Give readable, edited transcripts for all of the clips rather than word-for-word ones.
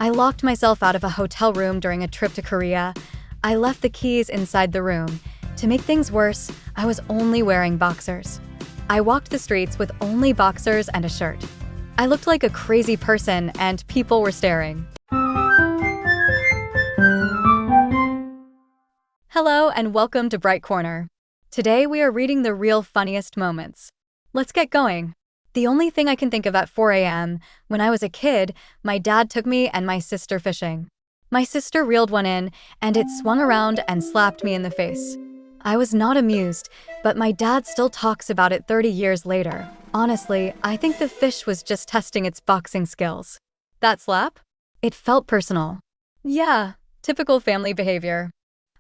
I locked myself out of a hotel room during a trip to Korea. I left the keys inside the room. To make things worse, I was only wearing boxers. I walked the streets with only boxers and a shirt. I looked like a crazy person and people were staring. Hello and welcome to Bright Corner. Today we are reading the real funniest moments. Let's get going. The only thing I can think of at 4 a.m. When I was a kid, my dad took me and my sister fishing. My sister reeled one in, and it swung around and slapped me in the face. I was not amused, but my dad still talks about it 30 years later. Honestly, I think the fish was just testing its boxing skills. That slap? It felt personal. Yeah, typical family behavior.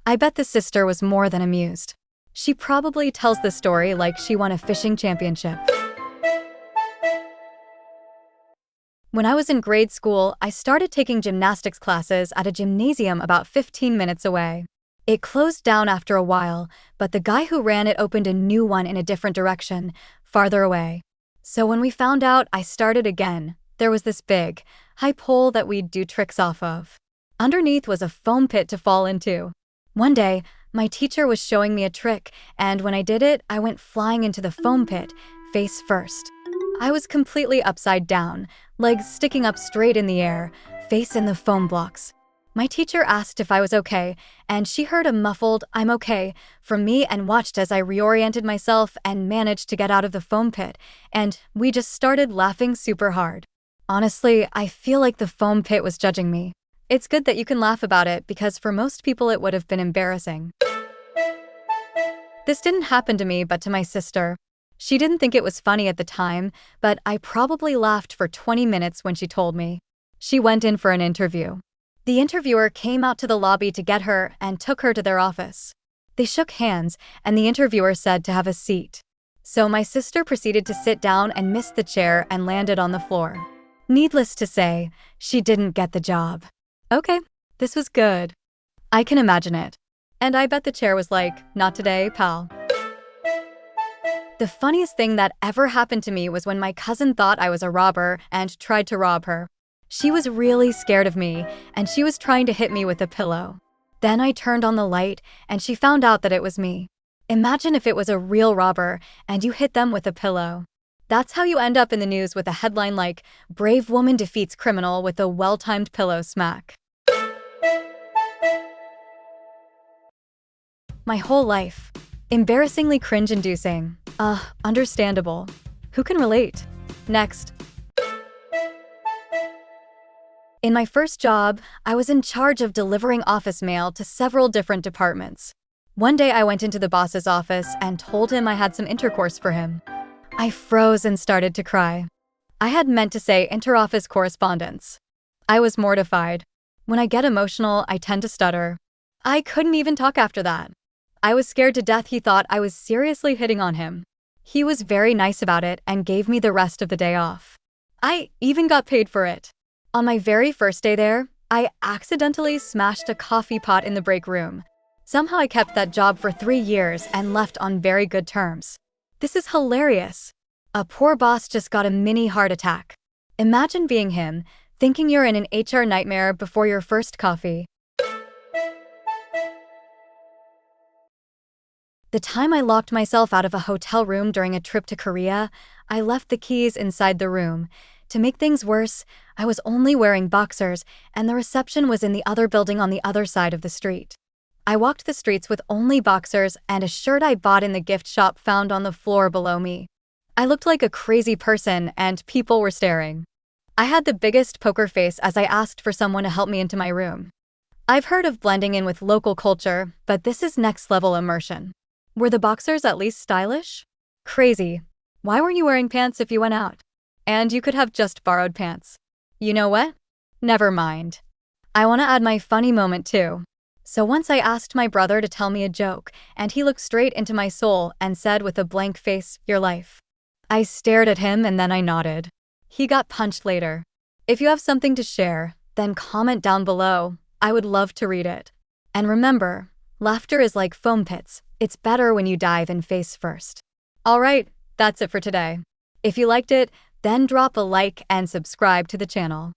I bet the sister was more than amused. She probably tells the story like she won a fishing championship. When I was in grade school, I started taking gymnastics classes at a gymnasium about 15 minutes away. It closed down after a while, but the guy who ran it opened a new one in a different direction, farther away. So when we found out, I started again. There was this big, high pole that we'd do tricks off of. Underneath was a foam pit to fall into. One day, my teacher was showing me a trick, and when I did it, I went flying into the foam pit, face first. I was completely upside down, legs sticking up straight in the air, face in the foam blocks. My teacher asked if I was okay, and she heard a muffled, "I'm okay," from me and watched as I reoriented myself and managed to get out of the foam pit, and we just started laughing super hard. Honestly, I feel like the foam pit was judging me. It's good that you can laugh about it because for most people it would have been embarrassing. This didn't happen to me but to my sister. She didn't think it was funny at the time, but I probably laughed for 20 minutes when she told me. She went in for an interview. The interviewer came out to the lobby to get her and took her to their office. They shook hands, and the interviewer said to have a seat. So my sister proceeded to sit down and missed the chair and landed on the floor. Needless to say, she didn't get the job. Okay, this was good. I can imagine it. And I bet the chair was like, "Not today, pal." The funniest thing that ever happened to me was when my cousin thought I was a robber and tried to rob her. She was really scared of me, and she was trying to hit me with a pillow. Then I turned on the light, and she found out that it was me. Imagine if it was a real robber, and you hit them with a pillow. That's how you end up in the news with a headline like, "Brave woman defeats criminal with a well-timed pillow smack." My whole life. Embarrassingly cringe-inducing. Understandable. Who can relate? Next. In my first job, I was in charge of delivering office mail to several different departments. One day I went into the boss's office and told him I had some intercourse for him. I froze and started to cry. I had meant to say interoffice correspondence. I was mortified. When I get emotional, I tend to stutter. I couldn't even talk after that. I was scared to death he thought I was seriously hitting on him. He was very nice about it and gave me the rest of the day off. I even got paid for it. On my very first day there, I accidentally smashed a coffee pot in the break room. Somehow I kept that job for 3 years and left on very good terms. This is hilarious. A poor boss just got a mini heart attack. Imagine being him, thinking you're in an HR nightmare before your first coffee. The time I locked myself out of a hotel room during a trip to Korea, I left the keys inside the room. To make things worse, I was only wearing boxers, and the reception was in the other building on the other side of the street. I walked the streets with only boxers and a shirt I bought in the gift shop found on the floor below me. I looked like a crazy person, and people were staring. I had the biggest poker face as I asked for someone to help me into my room. I've heard of blending in with local culture, but this is next-level immersion. Were the boxers at least stylish? Crazy. Why weren't you wearing pants if you went out? And you could have just borrowed pants. You know what? Never mind. I want to add my funny moment too. So once I asked my brother to tell me a joke, and he looked straight into my soul and said with a blank face, "Your life." I stared at him and then I nodded. He got punched later. If you have something to share, then comment down below. I would love to read it. And remember, laughter is like foam pits. It's better when you dive in face first. Alright, that's it for today. If you liked it, then drop a like and subscribe to the channel.